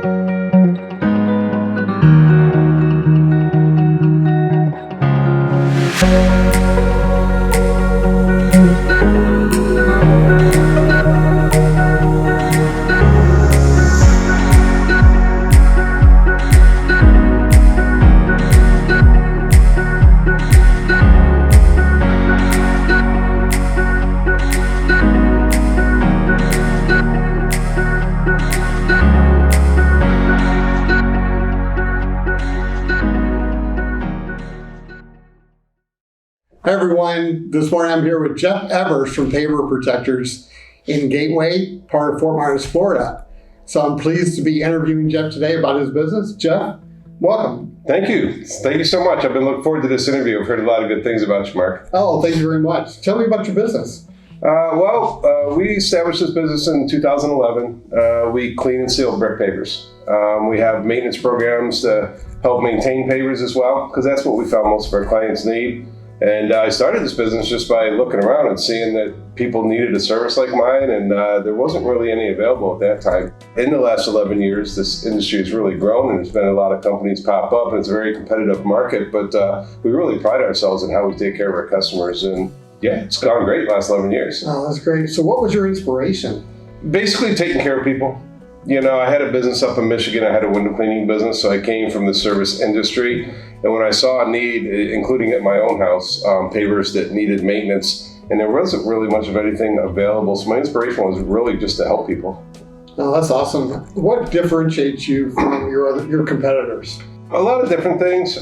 Hi everyone, this morning I'm here with Jeff Evers from Paver Protectors in Gateway, part of Fort Myers, Florida. So I'm pleased to be interviewing Jeff today about his business. Jeff, welcome. Thank you. Thank you so much. I've been looking forward to this interview. I've heard a lot of good things about you, Mark. Oh, thank you very much. Tell me about your business. We established this business in 2011. We clean and seal brick pavers. We have maintenance programs to help maintain pavers as well, because that's what we found most of our clients need. And I started this business just by looking around and seeing that people needed a service like mine, and there wasn't really any available at that time. In the last 11 years, this industry has really grown, and there's been a lot of companies pop up, and it's a very competitive market, but we really pride ourselves in how we take care of our customers, and yeah, it's gone great the last 11 years. Oh, that's great. So what was your inspiration? Basically taking care of people. You know, I had a business up in Michigan. I had a window cleaning business, so I came from the service industry. And when I saw a need, including at my own house, pavers that needed maintenance, and there wasn't really much of anything available, so my inspiration was really just to help people. Oh, that's awesome. What differentiates you from your competitors? A lot of different things.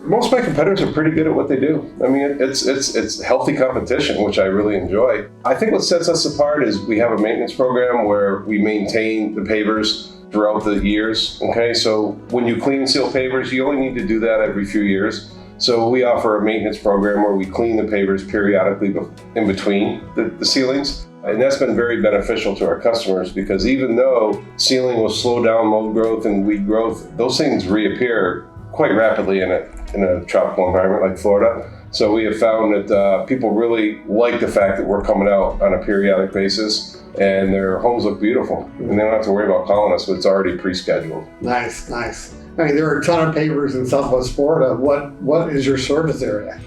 Most of my competitors are pretty good at what they do. I mean, it's healthy competition, which I really enjoy. I think what sets us apart is we have a maintenance program where we maintain the pavers throughout the years. Okay, so when you clean and seal pavers, you only need to do that every few years. So we offer a maintenance program where we clean the pavers periodically in between the sealings. And that's been very beneficial to our customers, because even though sealing will slow down mold growth and weed growth, those things reappear quite rapidly in a tropical environment like Florida. So we have found that people really like the fact that we're coming out on a periodic basis, and their homes look beautiful. And they don't have to worry about calling us, but it's already pre-scheduled. Nice, nice. I mean, there are a ton of pavers in Southwest Florida. What is your service area?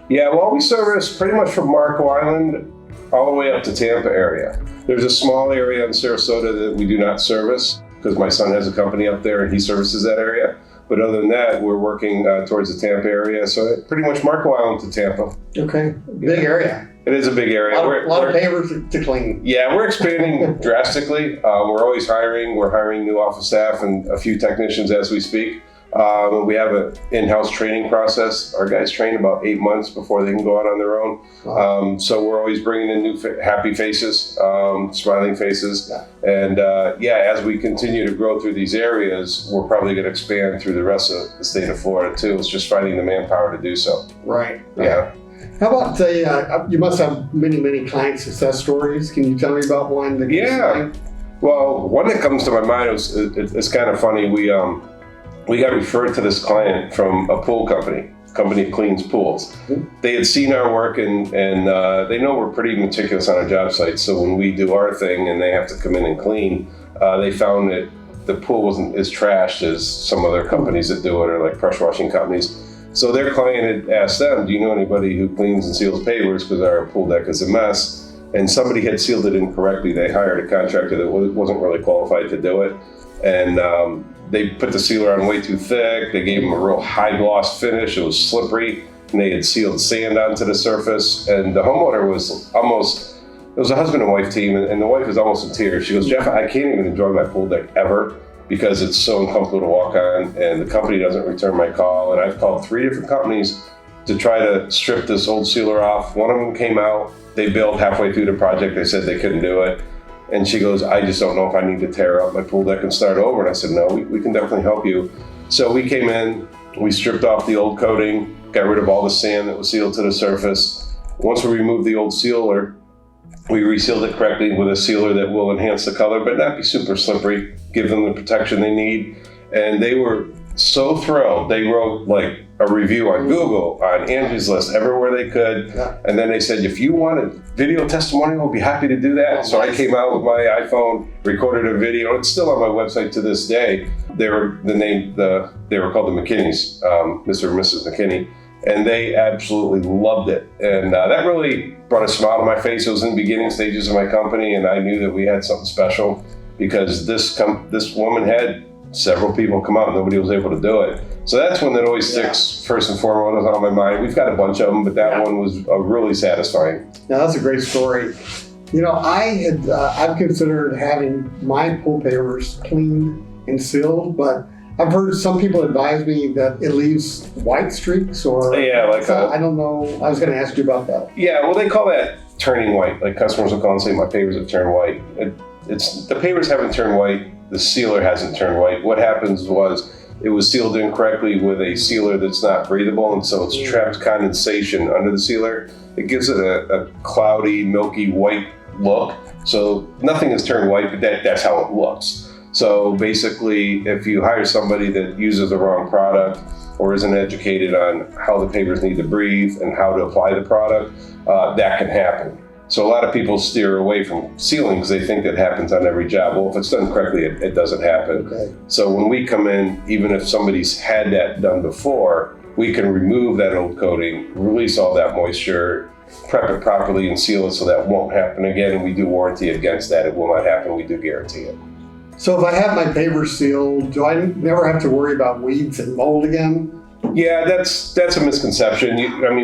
Yeah, well, we service pretty much from Marco Island all the way up to Tampa area. There's a small area in Sarasota that we do not service, because my son has a company up there and he services that area. But other than that, we're working towards the Tampa area. So pretty much Marco Island to Tampa. Okay, big area. It is a big area. A lot of pavers to clean. Yeah, we're expanding drastically. We're always hiring. We're hiring new office staff and a few technicians as we speak. We have an in-house training process. Our guys train about 8 months before they can go out on their own. Wow. So we're always bringing in new happy faces, smiling faces. Yeah. And as we continue to grow through these areas, we're probably going to expand through the rest of the state of Florida too. It's just finding the manpower to do so. Right. Yeah. How about, you must have many client success stories. Can you tell me about one? Well, one that comes to my mind is it's kind of funny. We got referred to this client from a pool company that cleans pools. Mm-hmm. They had seen our work and they know we're pretty meticulous on our job sites. So when we do our thing and they have to come in and clean, they found that the pool wasn't as trashed as some other companies that do it, or like pressure washing companies. So their client had asked them, do you know anybody who cleans and seals pavers, because our pool deck is a mess? And somebody had sealed it incorrectly. They hired a contractor that wasn't really qualified to do it. And they put the sealer on way too thick. They gave them a real high gloss finish. It was slippery, and they had sealed sand onto the surface. And the homeowner was it was a husband and wife team, and the wife was almost in tears. She goes, Jeff, I can't even enjoy my pool deck ever, because it's so uncomfortable to walk on, and the company doesn't return my call. And I've called 3 different companies to try to strip this old sealer off. One of them came out. They bailed halfway through the project. They said they couldn't do it. And she goes, I just don't know if I need to tear up my pool deck and start over. And I said, no, we can definitely help you. So we came in, we stripped off the old coating, got rid of all the sand that was sealed to the surface. Once we removed the old sealer, we resealed it correctly with a sealer that will enhance the color, but not be super slippery, give them the protection they need. And they were so thrilled. They wrote like a review on Google, on Angie's List, everywhere they could. Yeah. And then they said, if you want a video testimonial, we'll be happy to do that. Oh, so nice. I came out with my iPhone, recorded a video. It's still on my website to this day. They were called the McKinneys, Mr. and Mrs. McKinney. And they absolutely loved it. And that really brought a smile to my face. It was in the beginning stages of my company, and I knew that we had something special because this woman had several people come out. Nobody was able to do it. So that's one that always sticks first and foremost on my mind. We've got a bunch of them, but that one was really satisfying. Yeah, that's a great story. You know, I've considered having my pool pavers cleaned and sealed, but I've heard some people advise me that it leaves white streaks or... Yeah, I don't know. I was going to ask you about that. Yeah, well, they call that turning white. Like customers will call and say, my pavers have turned white. The pavers haven't turned white. The sealer hasn't turned white. What happens was it was sealed incorrectly with a sealer that's not breathable, and so it's trapped condensation under the sealer. It gives it a cloudy, milky white look. So nothing has turned white, but that's how it looks. So basically, if you hire somebody that uses the wrong product or isn't educated on how the pavers need to breathe and how to apply the product, that can happen. So a lot of people steer away from sealing because they think that happens on every job. Well, if it's done correctly, it doesn't happen. Okay. So when we come in, even if somebody's had that done before, we can remove that old coating, release all that moisture, prep it properly and seal it so that won't happen again. And we do warranty against that. It will not happen. We do guarantee it. So if I have my pavers sealed, do I never have to worry about weeds and mold again? Yeah, that's a misconception.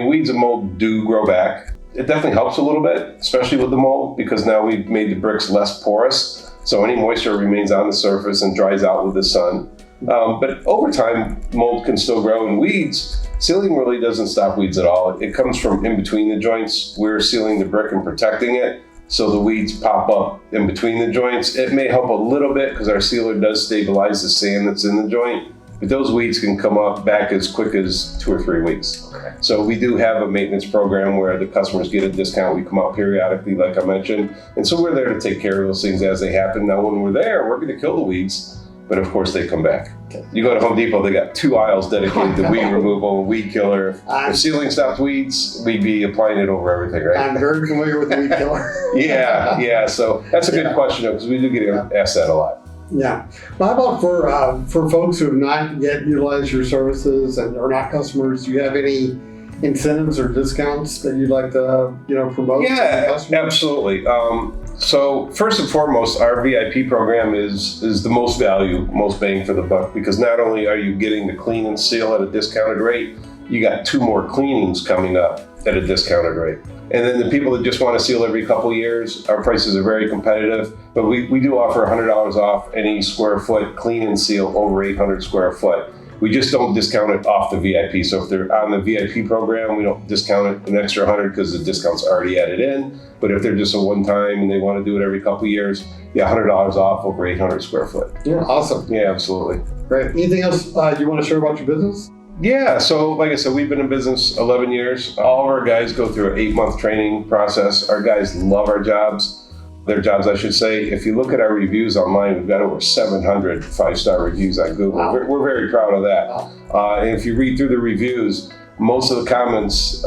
Weeds and mold do grow back. It definitely helps a little bit, especially with the mold, because now we've made the bricks less porous. So any moisture remains on the surface and dries out with the sun. But over time, mold can still grow, and weeds, sealing really doesn't stop weeds at all. It comes from in between the joints. We're sealing the brick and protecting it, so the weeds pop up in between the joints. It may help a little bit because our sealer does stabilize the sand that's in the joint, but those weeds can come up back as quick as 2 or 3 weeks. Okay. So we do have a maintenance program where the customers get a discount. We come out periodically, like I mentioned, and so we're there to take care of those things as they happen. Now, when we're there, we're going to kill the weeds, but of course they come back. Okay. You go to Home Depot, they got 2 aisles dedicated to weed removal and weed killer. If sealing stopped weeds, we'd be applying it over everything, right? I'm very familiar with the weed killer. Yeah. So that's a good question, because we do get asked that a lot. Yeah. Well, how about for folks who have not yet utilized your services and are not customers, do you have any incentives or discounts that you'd like to promote? Yeah, absolutely. So first and foremost, our VIP program is the most value, most bang for the buck, because not only are you getting the clean and seal at a discounted rate, you got 2 more cleanings coming up at a discounted rate. And then the people that just want to seal every couple years, our prices are very competitive, but we do offer $100 off any square foot clean and seal over 800 square foot. We just don't discount it off the VIP. So if they're on the VIP program, we don't discount it an extra 100 because the discount's already added in. But if they're just a one-time and they want to do it every couple years, $100 off over 800 square foot. Yeah, awesome. Yeah, absolutely. Great. Anything else you want to share about your business? Yeah, so like I said, we've been in business 11 years. All of our guys go through an 8-month training process. Our guys love our jobs. Their jobs, I should say. If you look at our reviews online, we've got over 700 5-star reviews on Google. Wow. We're very proud of that. Wow. And if you read through the reviews, most of the comments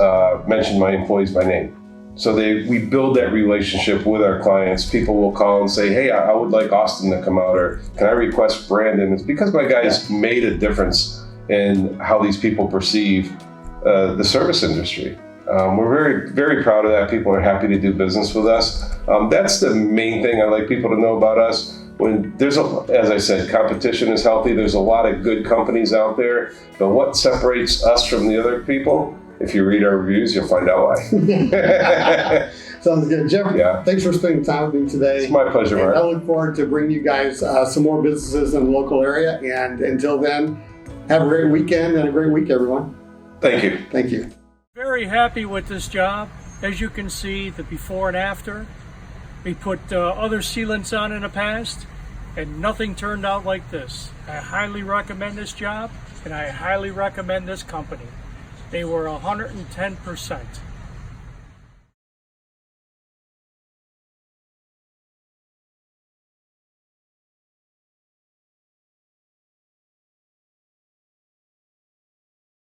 mention my employees by name. So we build that relationship with our clients. People will call and say, hey, I would like Austin to come out, or can I request Brandon? It's because my guys made a difference in how these people perceive the service industry. We're very, very proud of that. People are happy to do business with us. That's the main thing I'd like people to know about us. When there's, as I said, competition is healthy. There's a lot of good companies out there, but what separates us from the other people? If you read our reviews, you'll find out why. Sounds good. Jeff, thanks for spending time with me today. It's my pleasure, Mark. I look forward to bringing you guys some more businesses in the local area. And until then, have a great weekend and a great week, everyone. Thank you. Thank you. Very happy with this job. As you can see, the before and after. We put other sealants on in the past, and nothing turned out like this. I highly recommend this job, and I highly recommend this company. They were 110%.